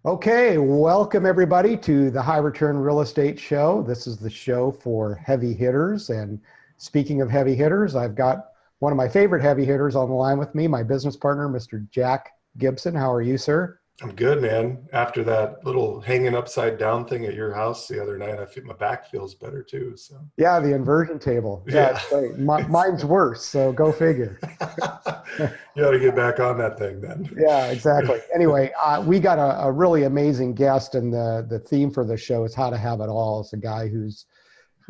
Okay, welcome everybody to the High Return Real Estate Show. This is the show for heavy hitters. And speaking of heavy hitters, I've got one of my favorite heavy hitters on the line with me, my business partner, Mr. Jack Gibson. How are you, sir? I'm good, man. After that little hanging upside down thing at your house the other night, I feel my back feels better too. So Yeah, the inversion table. Yeah, yeah, it's great. Mine's worse, so go figure. you got to get back on that thing then. Yeah, exactly. Anyway, we got a really amazing guest, and the theme for the show is how to have it all. It's a guy who's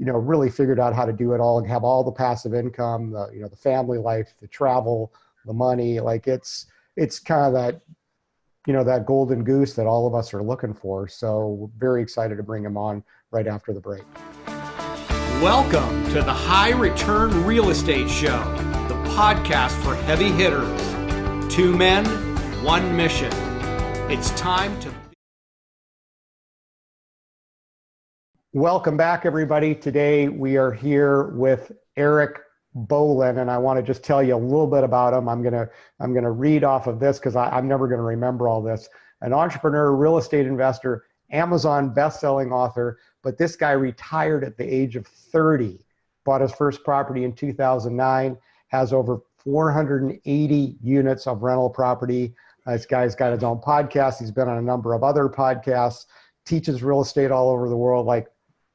really figured out how to do it all and have all the passive income, the family life, the travel, the money. Like it's kind of that golden goose that all of us are looking for. So we're very excited to bring him on right after the break. Welcome to the High Return Real Estate Show, the podcast for heavy hitters. Two men, one mission. It's time to... Welcome back, everybody. Today we are here with Eric Bowlin, and I want to just tell you a little bit about him. I'm gonna read off of this because I'm never going to remember all this. An entrepreneur, real estate investor, Amazon best-selling author, but this guy retired at the age of 30, bought his first property in 2009, has over 480 units of rental property. This guy's got his own podcast. He's been on a number of other podcasts, teaches real estate all over the world. Like,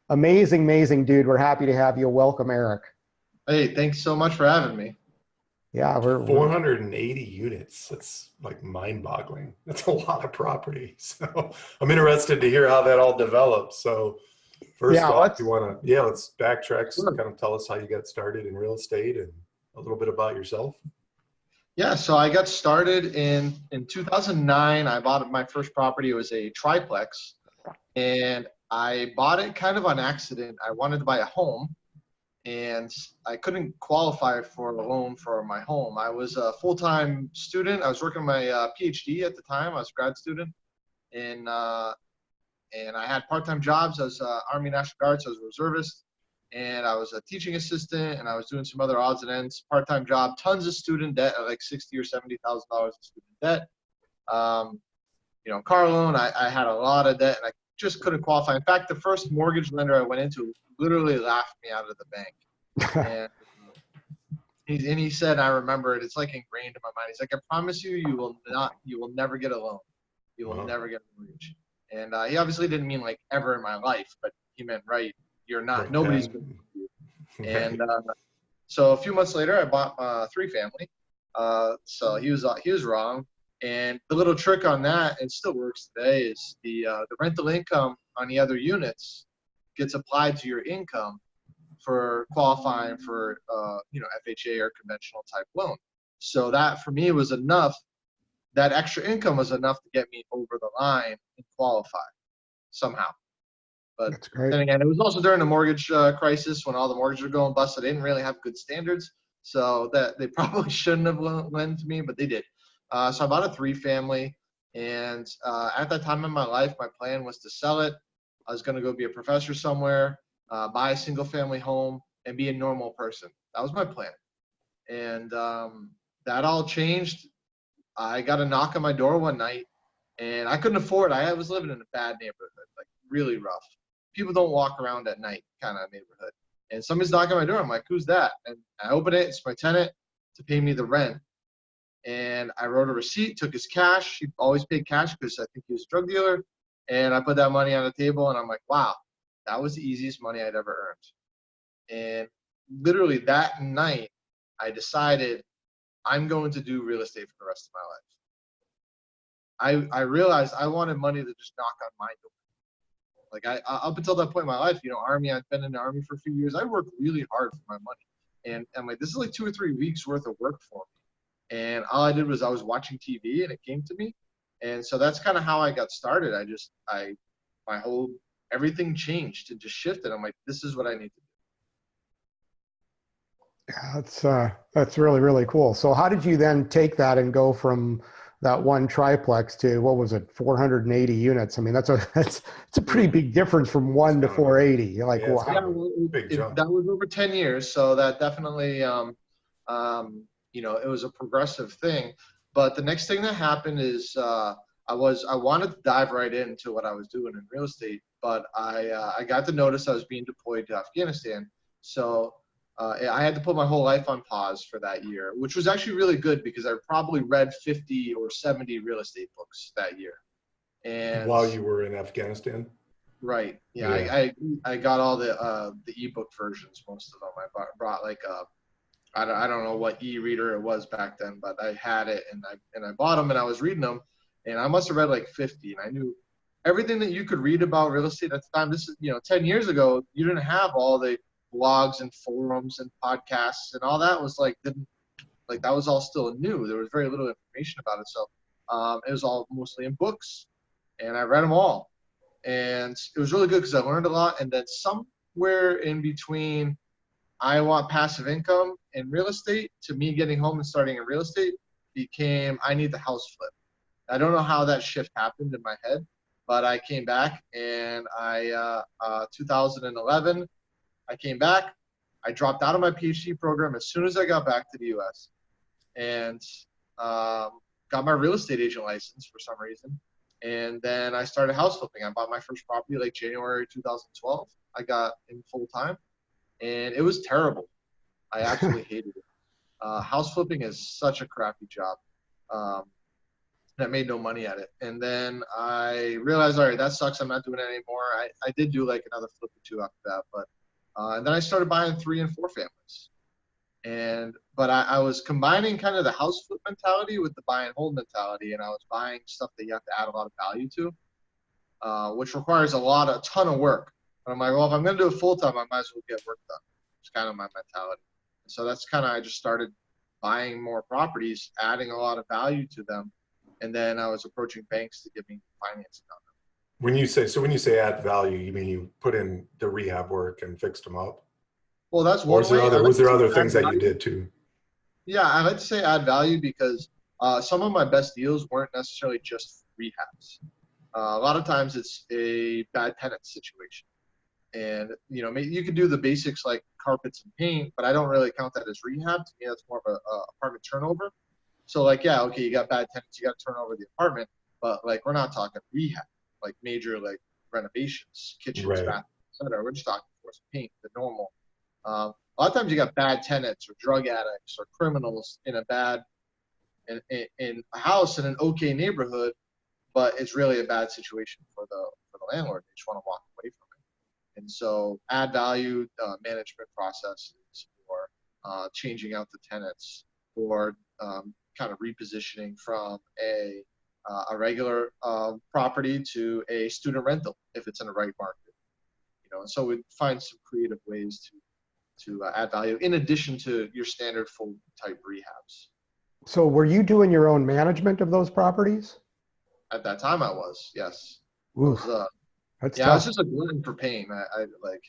amazing dude. We're happy to have you. Welcome, Eric. Hey, thanks so much for having me. Yeah, we're 480 units. That's like mind-boggling. That's a lot of property. So I'm interested to hear how that all develops. So first off, let's backtrack. Sure. Kind of tell us how you got started in real estate and a little bit about yourself. Yeah, so I got started in 2009. I bought my first property. It was a triplex, and I bought it kind of on accident. I wanted to buy a home, and I couldn't qualify for a loan for my home. I was a full-time student. I was working my PhD at the time. I was a grad student, and I had part-time jobs. I was Army National Guard, so I was a reservist, and I was a teaching assistant, and I was doing some other odds and ends, part-time job, tons of student debt, like $60,000 or $70,000 of student debt. Car loan, I had a lot of debt, and I just couldn't qualify. In fact, the first mortgage lender I went into literally laughed me out of the bank. And he said, I remember it, it's like ingrained in my mind. He's like, I promise you, you will never get a loan. You will never get a mortgage. And he obviously didn't mean like ever in my life, but he meant, right, you're not, Right. nobody's going to do you. And so a few months later, I bought three family. So he was wrong. And the little trick on that, and still works today, is the rental income on the other units gets applied to your income for qualifying for FHA or conventional type loan. So that for me was enough. That extra income was enough to get me over the line and qualify somehow. But That's great. then again, it was also during the mortgage crisis when all the mortgages were going bust. So they didn't really have good standards, so that they probably shouldn't have lent to me, but they did. So I bought a three-family, and at that time in my life, my plan was to sell it. I was going to go be a professor somewhere, buy a single-family home, and be a normal person. That was my plan. And that all changed. I got a knock on my door one night, and I couldn't afford it. I was living in a bad neighborhood, like really rough. People don't walk around at night kind of neighborhood. And somebody's knocking on my door. I'm like, who's that? And I open it. It's my tenant to pay me the rent. And I wrote a receipt, took his cash. He always paid cash because I think he was a drug dealer. And I put that money on the table, and I'm like, wow, that was the easiest money I'd ever earned. And literally that night, I decided I'm going to do real estate for the rest of my life. I realized I wanted money to just knock on my door. Like up until that point in my life, Army, I've been in the Army for a few years. I worked really hard for my money. And I'm like, this is like 2 or 3 weeks worth of work for me. And all I did was I was watching TV, and it came to me. And so that's kind of how I got started. Everything changed and just shifted. I'm like, this is what I need to do. Yeah, that's really cool. So how did you then take that and go from that one triplex to, what was it, 480 units? I mean, that's a pretty big difference from 1 to 480. You're like, Yeah, wow. big jump. That was over 10 years. So that definitely, it was a progressive thing. But the next thing that happened is I wanted to dive right into what I was doing in real estate, but I got the notice I was being deployed to Afghanistan. So I had to put my whole life on pause for that year, which was actually really good because I probably read 50 or 70 real estate books that year. And while you were in Afghanistan? Right. Yeah. Yeah. I got all the ebook versions, most of them. I brought like I don't know what e-reader it was back then, but I had it and I bought them and I was reading them, and I must have read like 50, and I knew everything that you could read about real estate at the time. This is 10 years ago. You didn't have all the blogs and forums and podcasts, and all that was that was all still new. There was very little information about it, so it was all mostly in books, and I read them all. And it was really good because I learned a lot. And then somewhere in between I want passive income in real estate to me getting home and starting in real estate became I need the house flip. I don't know how that shift happened in my head, but I came back and 2011, I came back. I dropped out of my PhD program as soon as I got back to the US, and got my real estate agent license for some reason. And then I started house flipping. I bought my first property like January 2012. I got in full time, and it was terrible. I absolutely hated it. House flipping is such a crappy job. I made no money at it. And then I realized, all right, that sucks. I'm not doing it anymore. I did do like another flip or two after that, but and then I started buying 3 and 4 families. But I was combining kind of the house flip mentality with the buy and hold mentality, and I was buying stuff that you have to add a lot of value to, which requires a ton of work. And I'm like, well, if I'm going to do it full time, I might as well get work done. It's kind of my mentality. So that's kind of, I just started buying more properties, adding a lot of value to them, and then I was approaching banks to give me financing on them. When you say add value, you mean you put in the rehab work and fixed them up? Well, that's one way. Was there other things that you did too? Yeah, I like to say add value because some of my best deals weren't necessarily just rehabs. A lot of times it's a bad tenant situation. And, you could do the basics like carpets and paint, but I don't really count that as rehab. To me, that's more of a apartment turnover. So you got bad tenants, you got to turn over the apartment, but we're not talking rehab, like major renovations, kitchens, right, bathrooms, etc. We're just talking for some paint, the normal. A lot of times you got bad tenants or drug addicts or criminals in a house in an okay neighborhood, but it's really a bad situation for the landlord. They just want to walk away from it. And so add value management processes, or changing out the tenants, or kind of repositioning from a regular property to a student rental if it's in the right market. And so we find some creative ways to add value in addition to your standard full type rehabs. So were you doing your own management of those properties? At that time I was, yes. That's tough. I was just a glutton for pain. I like.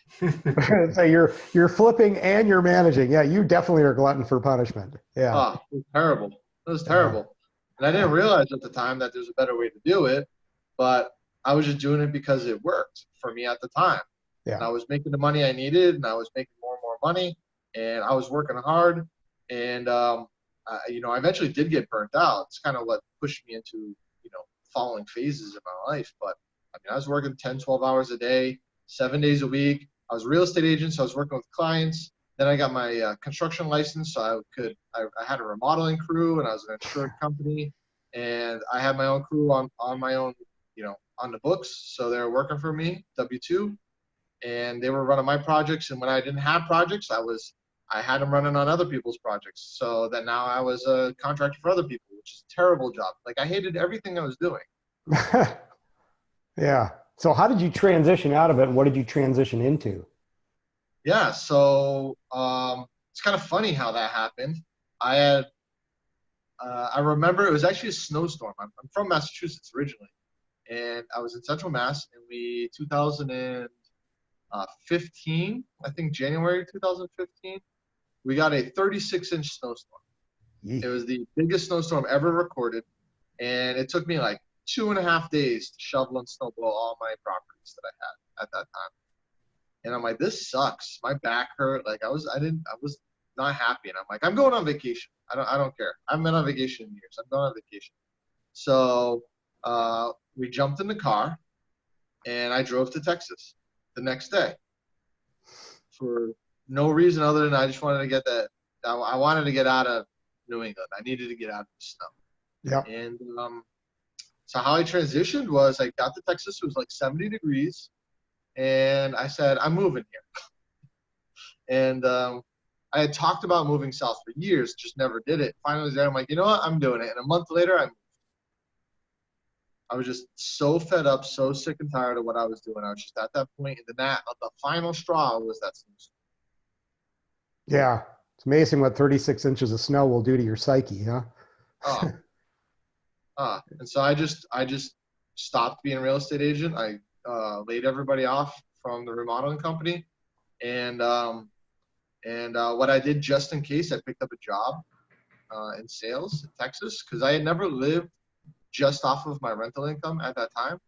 So you're flipping and you're managing. Yeah, you definitely are a glutton for punishment. Yeah. Oh, it was terrible. It was terrible. And I didn't realize at the time that there's a better way to do it, but I was just doing it because it worked for me at the time. Yeah. And I was making the money I needed, and I was making more and more money, and I was working hard. And I eventually did get burnt out. It's kind of what pushed me into following phases of my life. But I was working 10, 12 hours a day, 7 days a week. I was a real estate agent, so I was working with clients. Then I got my construction license, so I had a remodeling crew, and I was an insurance company, and I had my own crew on my own, on the books. So they were working for me, W-2, and they were running my projects. And when I didn't have projects, I had them running on other people's projects. So that now I was a contractor for other people, which is a terrible job. I hated everything I was doing. Yeah. So how did you transition out of it, and what did you transition into? Yeah. So it's kind of funny how that happened. I remember it was actually a snowstorm. I'm from Massachusetts originally, and I was in Central Mass in 2015, I think January 2015. We got a 36-inch snowstorm. It was the biggest snowstorm ever recorded, and it took me 2.5 days to shovel and snow blow all my properties that I had at that time. And I'm like, this sucks. My back hurt. I was not happy. And I'm like, I'm going on vacation. I don't care. I haven't been on vacation in years. I'm going on vacation. So we jumped in the car and I drove to Texas the next day for no reason other than I just wanted to get that. I wanted to get out of New England. I needed to get out of the snow. Yeah. And so how I transitioned was I got to Texas. It was like 70 degrees. And I said, I'm moving here. And I had talked about moving south for years, just never did it. Finally there, I'm like, you know what? I'm doing it. And a month later, I was just so fed up, so sick and tired of what I was doing. I was just at that point, and then the final straw was that snowstorm. Yeah. It's amazing what 36 inches of snow will do to your psyche, huh? And so I just stopped being a real estate agent. I laid everybody off from the remodeling company. And what I did just in case, I picked up a job in sales in Texas because I had never lived just off of my rental income at that time.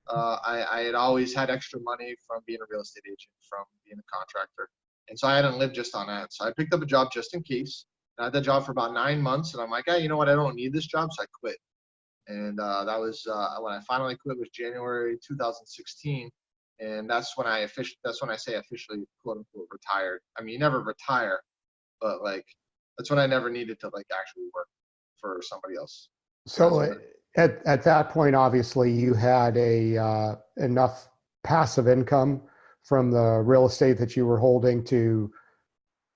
I had always had extra money from being a real estate agent, from being a contractor. And so I hadn't lived just on that. So I picked up a job just in case. I had that job for about 9 months. And I'm like, hey, you know what? I don't need this job. So I quit. And that was when I finally quit was January 2016. And that's when I say officially, quote unquote, retired. I mean, you never retire, but like, that's when I never needed to like actually work for somebody else. So at that point, obviously you had enough passive income from the real estate that you were holding to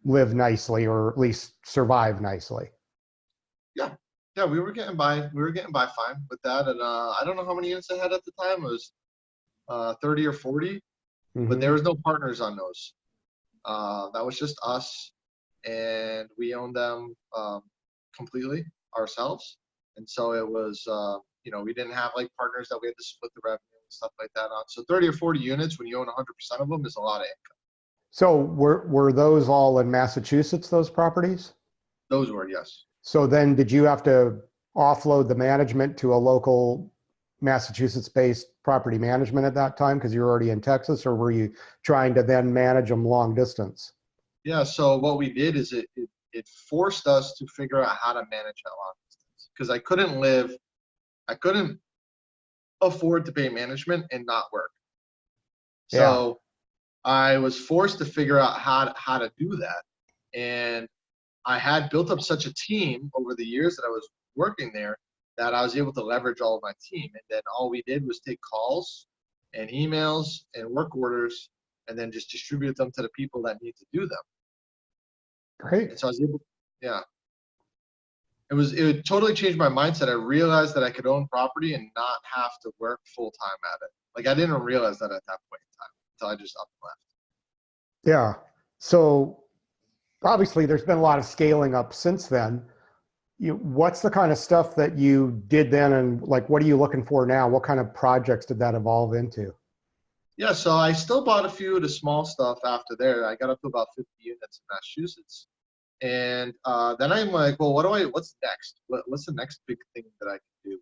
live nicely, or at least survive nicely. Yeah, we were getting by. We were getting by fine with that. And I don't know how many units I had at the time. It was 30 or 40, but there was no partners on those. That was just us, and we owned them completely ourselves. And so it was, we didn't have like partners that we had to split the revenue and stuff like that on. So 30 or 40 units when you own 100% of them is a lot of income. So were those all in Massachusetts, those properties? Those were, yes. So then did you have to offload the management to a local Massachusetts-based property management at that time because you were already in Texas, or were you trying to then manage them long distance? Yeah, so what we did is it forced us to figure out how to manage that long distance because I couldn't afford to pay management and not work. So I was forced to figure out how to do that. And I had built up such a team over the years that I was working there that I was able to leverage all of my team. And then all we did was take calls and emails and work orders and then just distribute them to the people that need to do them. Great. And so I was able, it totally changed my mindset. I realized that I could own property and not have to work full time at it. Like I didn't realize that at that point in time until I just up and left. Yeah. So obviously there's been a lot of scaling up since then. What's the kind of stuff that you did then, and like what are you looking for now? What kind of projects did that evolve into? Yeah, so I still bought a few of the small stuff after there. I got up to about 50 units in Massachusetts. And then I'm like, well, what's next? What's the next big thing that I can do?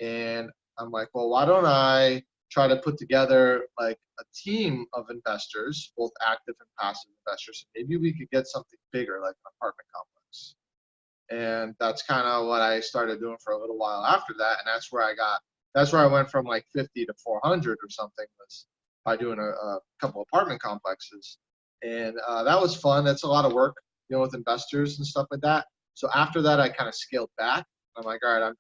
And I'm like, well, why don't I try to put together like a team of investors, both active and passive investors. Maybe we could get something bigger, like an apartment complex. And that's kind of what I started doing for a little while after that. And that's where I went from like 50 to 400 or something, was by doing a couple apartment complexes. And that was fun. That's a lot of work, with investors and stuff like that. So after that, I kind of scaled back. I'm like, all right,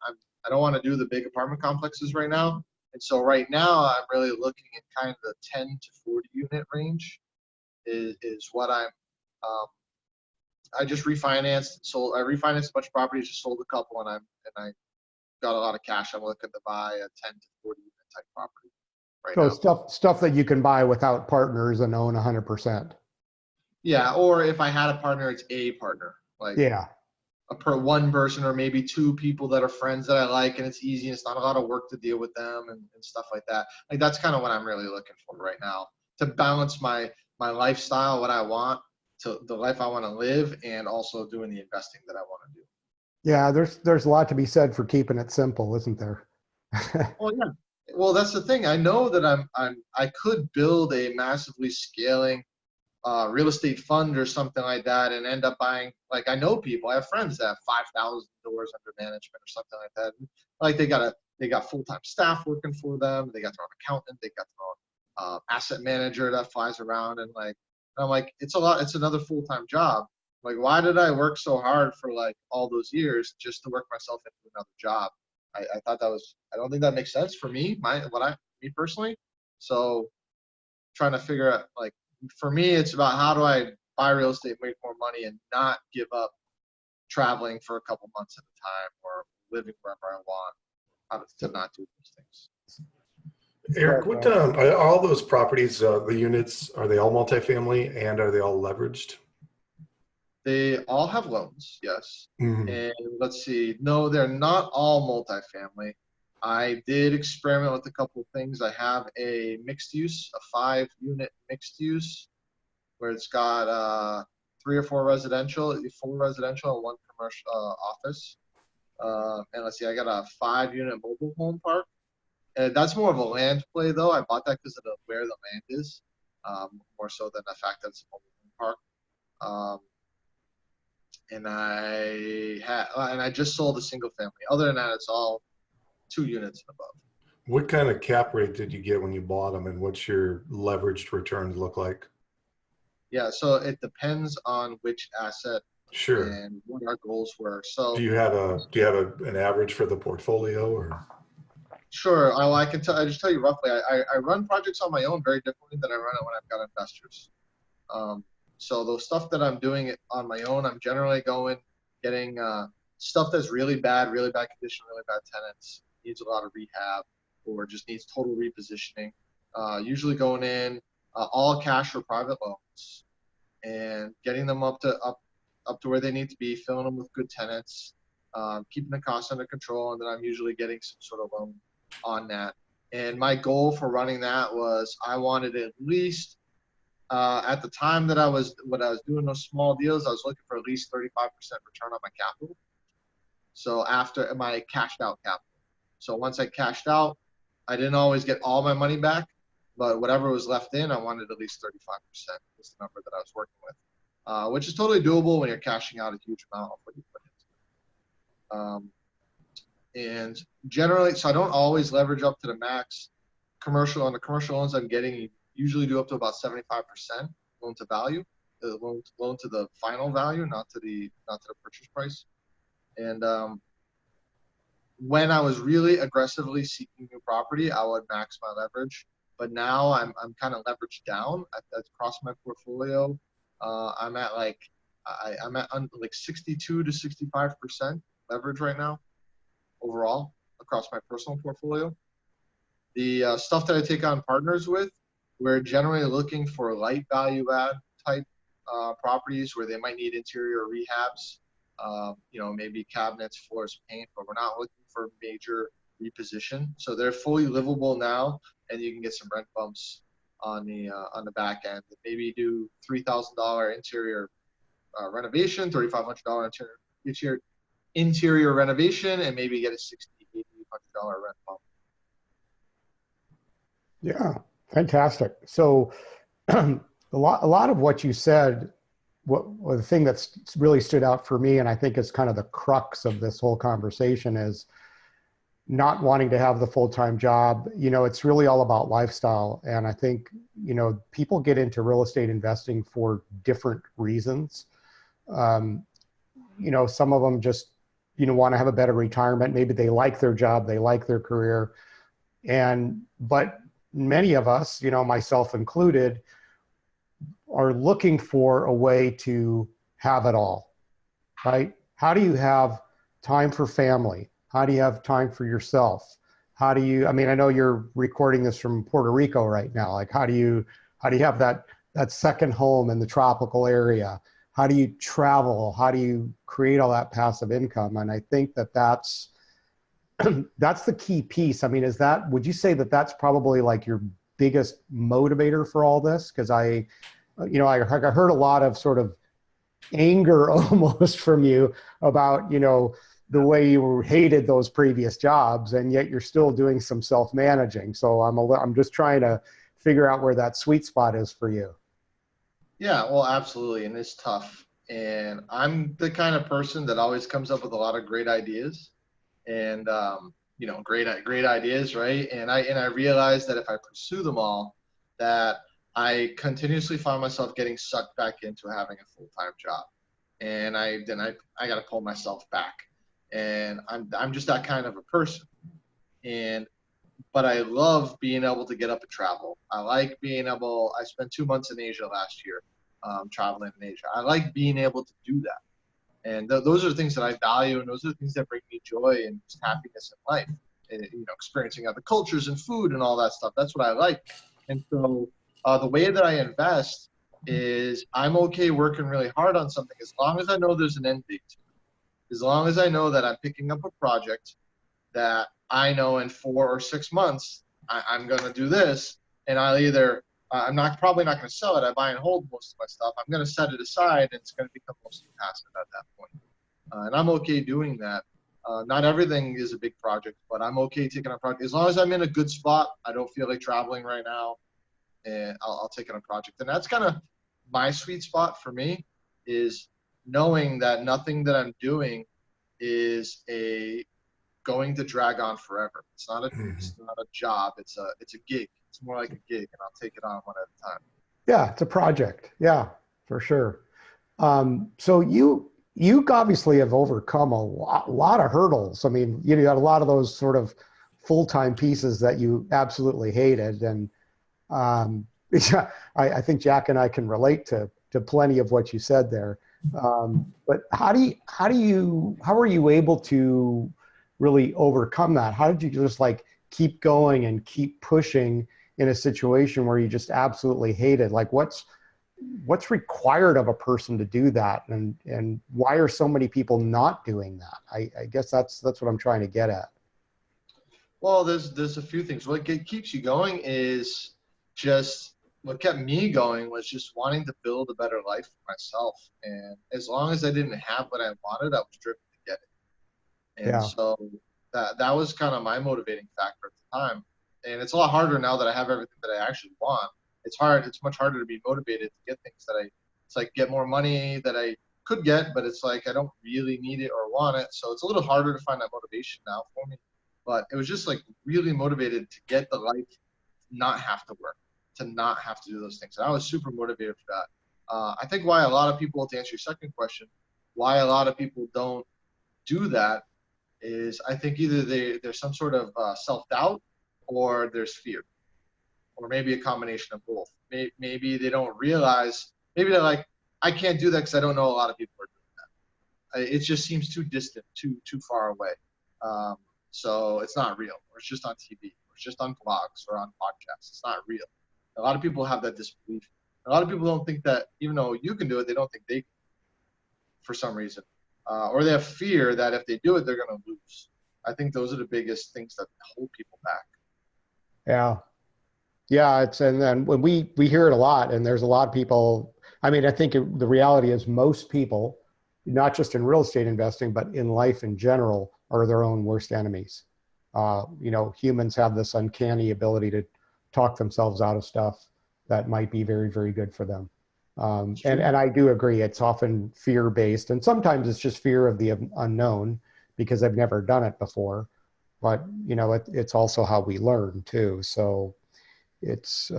I don't want to do the big apartment complexes right now. And so right now I'm really looking at kind of the 10 to 40 unit range is what I just refinanced and sold. I refinanced a bunch of properties, just sold a couple, and I got a lot of cash. I'm looking to buy a 10 to 40 unit type property right now. So stuff that you can buy without partners and own 100%. Yeah, or if I had a partner, it's a partner. Like one person or maybe two people that are friends that I like, and it's easy and it's not a lot of work to deal with them and stuff like that. Like that's kind of what I'm really looking for right now, to balance my lifestyle, what I want, to the life I want to live, and also doing the investing that I want to do. Yeah, there's a lot to be said for keeping it simple, isn't there? Well, yeah. Well, that's the thing. I know that I could build a massively scaling real estate fund or something like that and end up buying, like I know people, I have friends that have 5,000 doors under management or something like that. Like they got full-time staff working for them. They got their own accountant. They got their own asset manager that flies around and I'm like, it's a lot. It's another full-time job. Like, why did I work so hard for like all those years just to work myself into another job? I thought I don't think that makes sense for me, me personally. So trying to figure out, like, for me, it's about how do I buy real estate, make more money, and not give up traveling for a couple months at a time or living wherever I want. How to not do those things. Eric, what are all those properties, the units, are they all multifamily and are they all leveraged? They all have loans, yes. Mm-hmm. And let's see, no, they're not all multifamily. I did experiment with a couple of things. I have a mixed use, a 5-unit mixed use, where it's got 3 or 4 residential, 4 residential and 1 commercial office. And let's see, I got a 5-unit mobile home park. And that's more of a land play, though. I bought that because of where the land is, more so than the fact that it's a mobile home park. And I just sold a single family. Other than that, it's all 2 units and above. What kind of cap rate did you get when you bought them, and what's your leveraged returns look like? Yeah, so it depends on which asset. Sure. And what our goals were. So do you have an average for the portfolio, or? Sure. I can tell. I just tell you roughly. I run projects on my own very differently than I run it when I've got investors. So the stuff that I'm doing on my own, I'm generally getting stuff that's really bad condition, really bad tenants, needs a lot of rehab, or just needs total repositioning. Usually going in all cash or private loans, and getting them up to where they need to be, filling them with good tenants, keeping the costs under control, and then I'm usually getting some sort of loan on that. And my goal for running that was I wanted at least at the time that I was doing those small deals, I was looking for at least 35% return on my capital. So after my cashed out capital. So once I cashed out, I didn't always get all my money back, but whatever was left in, I wanted at least 35% was the number that I was working with, which is totally doable when you're cashing out a huge amount of what you put into it. And generally, so I don't always leverage up to the max. On the commercial loans I'm getting, you usually do up to about 75% loan to value, loan to the final value, not to the purchase price. And when I was really aggressively seeking new property, I would max my leverage. But now I'm kind of leveraged down across my portfolio. I'm at like 62 to 65% leverage right now overall across my personal portfolio. The stuff that I take on partners with, we're generally looking for light value add type properties where they might need interior rehabs, maybe cabinets, floors, paint, but we're not looking for major reposition. So they're fully livable now, and you can get some rent bumps on the back end. Maybe do $3,000 interior renovation, $3,500 interior renovation, and maybe get a $6,000-$8,000 rent bump. Yeah, fantastic. So a lot of what you said, the thing that's really stood out for me, and I think is kind of the crux of this whole conversation, is not wanting to have the full-time job. It's really all about lifestyle. And I think, people get into real estate investing for different reasons. Some of them just, want to have a better retirement. Maybe they like their job, they like their career. But many of us, myself included, are looking for a way to have it all, right? How do you have time for family? How do you have time for yourself? I know you're recording this from Puerto Rico right now. Like, how do you have that second home in the tropical area? How do you travel? How do you create all that passive income? And I think that's the key piece. Would you say that that's probably like your biggest motivator for all this? Because I heard a lot of sort of anger almost from you about, the way you hated those previous jobs, and yet you're still doing some self-managing. So I'm just trying to figure out where that sweet spot is for you. Yeah, well, absolutely. And it's tough. And I'm the kind of person that always comes up with a lot of great ideas and, great ideas, right? And I realize that if I pursue them all, that I continuously find myself getting sucked back into having a full-time job. And I got to pull myself back. And I'm just that kind of a person. And but I love being able to get up and travel. I spent 2 months in Asia last year, traveling in Asia. I like being able to do that. And those are the things that I value, and those are the things that bring me joy and just happiness in life. And, experiencing other cultures and food and all that stuff. That's what I like. And so the way that I invest is I'm okay working really hard on something as long as I know there's an end date. As long as I know that I'm picking up a project that I know in 4 or 6 months I'm going to do this, and I'm not probably not going to sell it. I buy and hold most of my stuff. I'm going to set it aside, and it's going to become mostly passive at that point. And I'm okay doing that. Not everything is a big project, but I'm okay taking a project as long as I'm in a good spot. I don't feel like traveling right now, and I'll take on a project. And that's kind of my sweet spot for me, is knowing that nothing that I'm doing is going to drag on forever. It's not a job. It's a gig. It's more like a gig, and I'll take it on one at a time. Yeah, it's a project. Yeah, for sure. So you obviously have overcome a lot of hurdles. I mean, you got a lot of those sort of full-time pieces that you absolutely hated, and yeah, I think Jack and I can relate to plenty of what you said there. But how are you able to really overcome that? How did you just like keep going and keep pushing in a situation where you just absolutely hated? Like what's required of a person to do that, and why are so many people not doing that? I guess that's what I'm trying to get at. Well, there's a few things. What keeps you going is just what kept me going was just wanting to build a better life for myself. And as long as I didn't have what I wanted, I was driven to get it. And Yeah. so that was kind of my motivating factor at the time. And it's a lot harder now that I have everything that I actually want. It's hard. It's much harder to be motivated to get things it's like get more money that I could get, but it's like I don't really need it or want it. So it's a little harder to find that motivation now for me. But it was just like really motivated to get the life, not have to work, to not have to do those things. And I was super motivated for that. I think why a lot of people, to answer your second question, why a lot of people don't do that is I think either there's some sort of self-doubt, or there's fear, or maybe a combination of both. Maybe they don't realize, maybe they're like, I can't do that because I don't know a lot of people are doing that. It just seems too distant, too far away. So it's not real, or it's just on TV, or it's just on vlogs or on podcasts. It's not real. A lot of people have that disbelief. A lot of people don't think that even though you can do it, they don't think they can, for some reason. Or they have fear that if they do it, they're going to lose. I think those are the biggest things that hold people back. Yeah. Yeah. And then when we hear it a lot, and there's a lot of people, I mean, I think the reality is most people, not just in real estate investing, but in life in general, are their own worst enemies. Humans have this uncanny ability to talk themselves out of stuff that might be very, very good for them. And I do agree, it's often fear-based, and sometimes it's just fear of the unknown because they've never done it before. But, it's also how we learn too. So it's,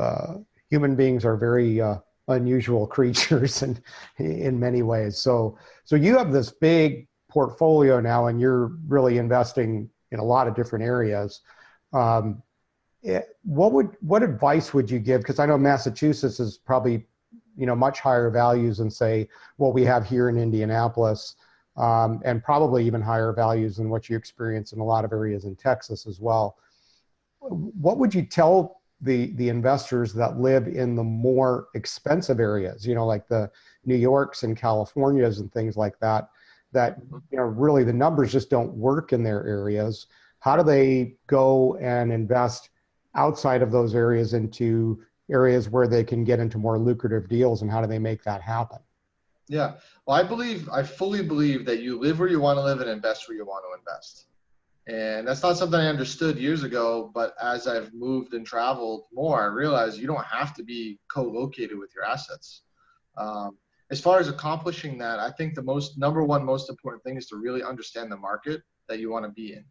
human beings are very unusual creatures in many ways. So you have this big portfolio now, and you're really investing in a lot of different areas. What advice would you give? Because I know Massachusetts is probably, much higher values than say what we have here in Indianapolis, and probably even higher values than what you experience in a lot of areas in Texas as well. What would you tell the investors that live in the more expensive areas, like the New Yorks and Californias and things like that, really the numbers just don't work in their areas? How do they go and invest outside of those areas into areas where they can get into more lucrative deals, and how do they make that happen? Yeah, well, I fully believe that you live where you want to live and invest where you want to invest. And that's not something I understood years ago, but as I've moved and traveled more, I realized you don't have to be co-located with your assets. As far as accomplishing that, I think the number one most important thing is to really understand the market that you want to be in.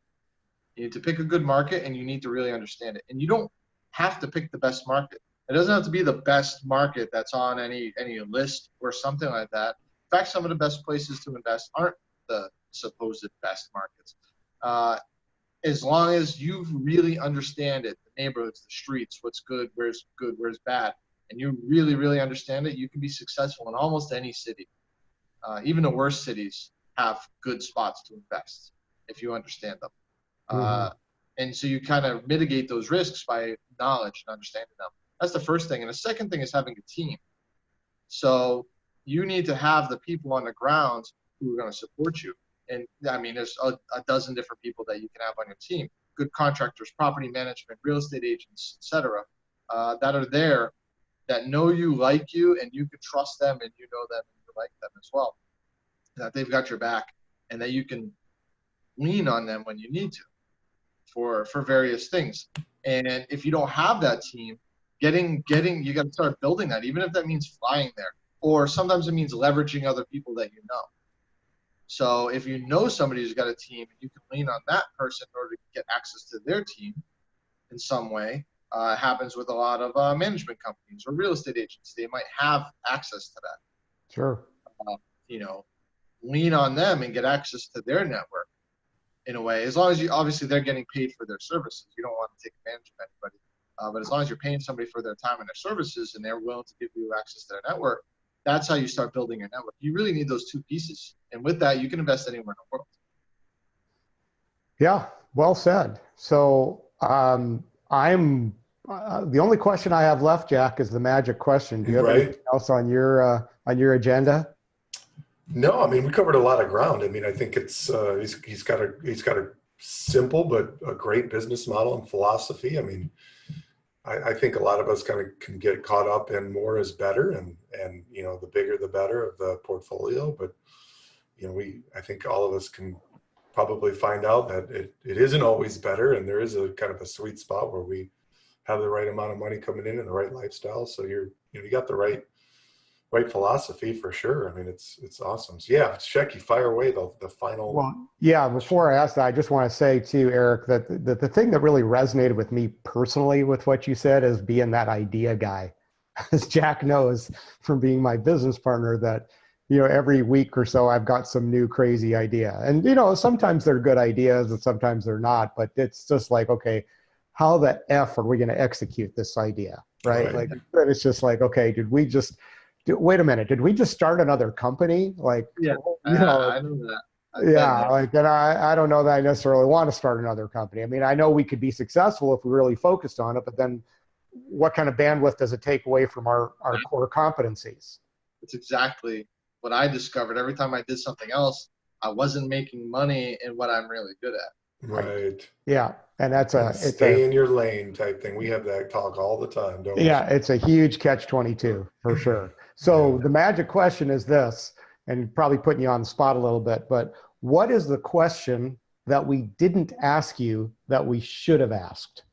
You need to pick a good market, and you need to really understand it. And you don't have to pick the best market. It doesn't have to be the best market that's on any list or something like that. In fact, some of the best places to invest aren't the supposed best markets. As long as you really understand it, the neighborhoods, the streets, what's good, where's bad, and you really, really understand it, you can be successful in almost any city. Even the worst cities have good spots to invest if you understand them. And so you kind of mitigate those risks by knowledge and understanding them. That's the first thing. And the second thing is having a team. So you need to have the people on the ground who are going to support you. And I mean, there's a dozen different people that you can have on your team. Good contractors, property management, real estate agents, etc., that are there, that know you, like you, and you can trust them, and you know them, and you like them as well. That they've got your back, and that you can lean on them when you need to for various things. And if you don't have that team, you got to start building that, even if that means flying there, or sometimes it means leveraging other people that you know. So if you know somebody who's got a team, and you can lean on that person in order to get access to their team in some way. It happens with a lot of management companies or real estate agents. They might have access to that. Sure. Lean on them and get access to their network in a way. As long as obviously they're getting paid for their services. You don't want to take advantage of anybody. But as long as you're paying somebody for their time and their services, and they're willing to give you access to their network, that's how you start building your network. You really need those two pieces. And with that, you can invest anywhere in the world. Yeah, well said. So the only question I have left, Jack, is the magic question. Do you have anything else on your agenda? No, I mean, we covered a lot of ground. I mean, I think it's he's got a simple but a great business model and philosophy. I mean, I think a lot of us kind of can get caught up in more is better, and the bigger the better of the portfolio. But I think all of us can probably find out that it isn't always better, and there is a kind of a sweet spot where we have the right amount of money coming in and the right lifestyle. So you got the right philosophy for sure. I mean, it's awesome. So yeah, Shecky, fire away the final. Well, yeah, before I ask that, I just want to say too, Eric, that the thing that really resonated with me personally with what you said is being that idea guy. As Jack knows from being my business partner, that every week or so I've got some new crazy idea. And sometimes they're good ideas and sometimes they're not, but it's just like, okay, how the F are we going to execute this idea? Right? Like, it's just like, okay, wait a minute, did we just start another company? Like, yeah, I know that. And I don't know that I necessarily want to start another company. I mean, I know we could be successful if we really focused on it, but then what kind of bandwidth does it take away from our core competencies? It's exactly what I discovered. Every time I did something else, I wasn't making money in what I'm really good at. Right. Yeah. And stay in your lane type thing. We have that talk all the time, don't we? Yeah, it's a huge catch-22 for sure. So the magic question is this, and probably putting you on the spot a little bit, but what is the question that we didn't ask you that we should have asked?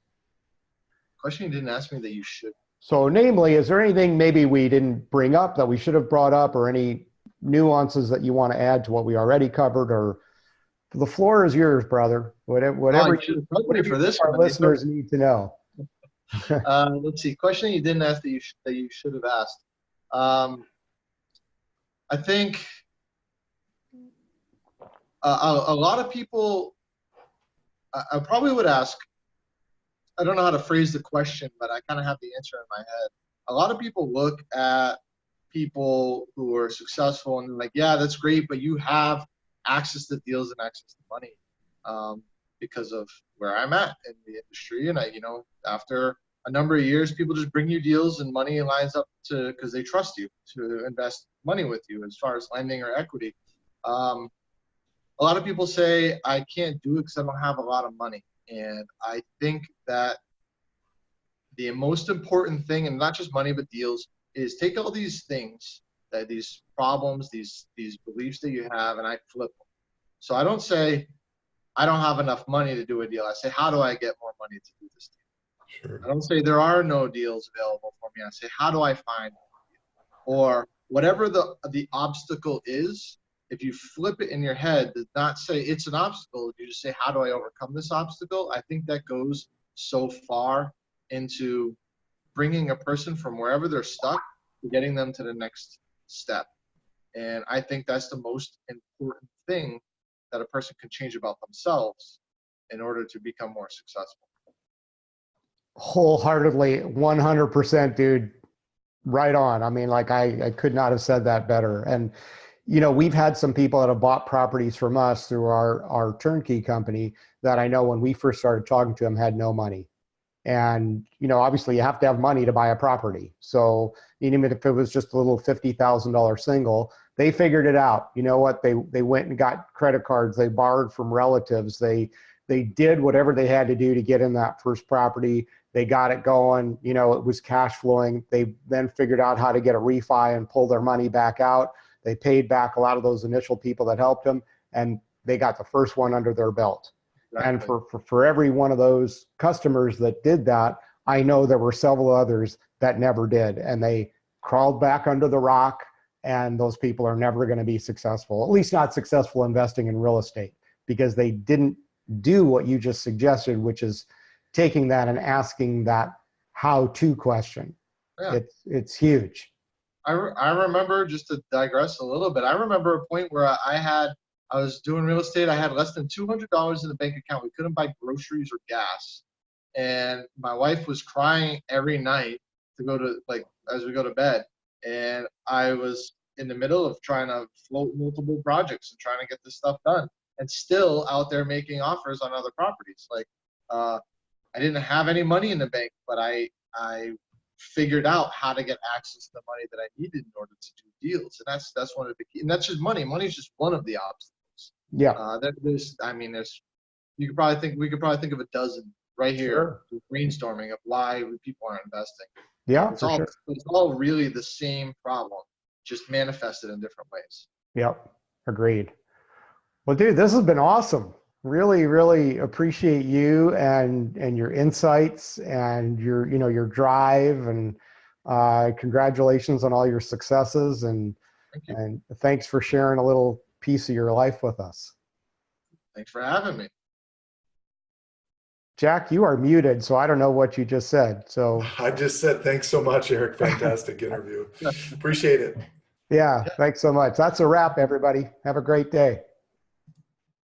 Question you didn't ask me that you should. So namely, is there anything maybe we didn't bring up that we should have brought up, or any nuances that you want to add to what we already covered? Or the floor is yours, brother. Whatever for this our listeners need to know. Let's see. Question you didn't ask that you should have asked. I think a lot of people, I probably would ask, I don't know how to phrase the question, but I kind of have the answer in my head. A lot of people look at people who are successful and they're like, yeah, that's great, but you have access to deals and access to money because of where I'm at in the industry. And after a number of years, people just bring you deals and money lines up because they trust you to invest money with you as far as lending or equity. A lot of people say, I can't do it because I don't have a lot of money. And I think that the most important thing, and not just money, but deals, is take all these things, these problems, these beliefs that you have, and I flip them. So I don't say, I don't have enough money to do a deal. I say, how do I get more money to do this deal? Sure. I don't say there are no deals available for me. I say, how do I find a deal? Or whatever the obstacle is, if you flip it in your head, does not say it's an obstacle. You just say, how do I overcome this obstacle? I think that goes so far into bringing a person from wherever they're stuck to getting them to the next step. And I think that's the most important thing that a person can change about themselves in order to become more successful. Wholeheartedly, 100%, dude. Right on. I mean, like I could not have said that better. And, we've had some people that have bought properties from us through our turnkey company that I know when we first started talking to them had no money. And, obviously you have to have money to buy a property. So even if it was just a little $50,000 single, they figured it out. You know what? They went and got credit cards. They borrowed from relatives. They did whatever they had to do to get in that first property. They got it going. It was cash flowing. They then figured out how to get a refi and pull their money back out. They paid back a lot of those initial people that helped them, and they got the first one under their belt. Exactly. And for every one of those customers that did that, I know there were several others that never did, and they crawled back under the rock, and those people are never going to be successful, at least not successful investing in real estate, because they didn't do what you just suggested, which is taking that and asking that how-to question. Yeah. It's huge. I remember, just to digress a little bit, I remember a point where I was doing real estate. I had less than $200 in the bank account. We couldn't buy groceries or gas. And my wife was crying every night as we go to bed. And I was in the middle of trying to float multiple projects and trying to get this stuff done, and still out there making offers on other properties. I didn't have any money in the bank, but I figured out how to get access to the money that I needed in order to do deals. And that's one of the key, and that's just money. Money is just one of the obstacles. Yeah. We could probably think of a dozen right here. Sure. Brainstorming of why people aren't investing. Yeah, it's all really the same problem, just manifested in different ways. Yep. Agreed. Well, dude, this has been awesome. Really, really appreciate you and your insights and your drive, and congratulations on all your successes, and thanks for sharing a little piece of your life with us. Thanks for having me. Jack, you are muted, so I don't know what you just said. So I just said thanks so much, Eric. Fantastic interview. Appreciate it. Yeah, thanks so much. That's a wrap, everybody. Have a great day.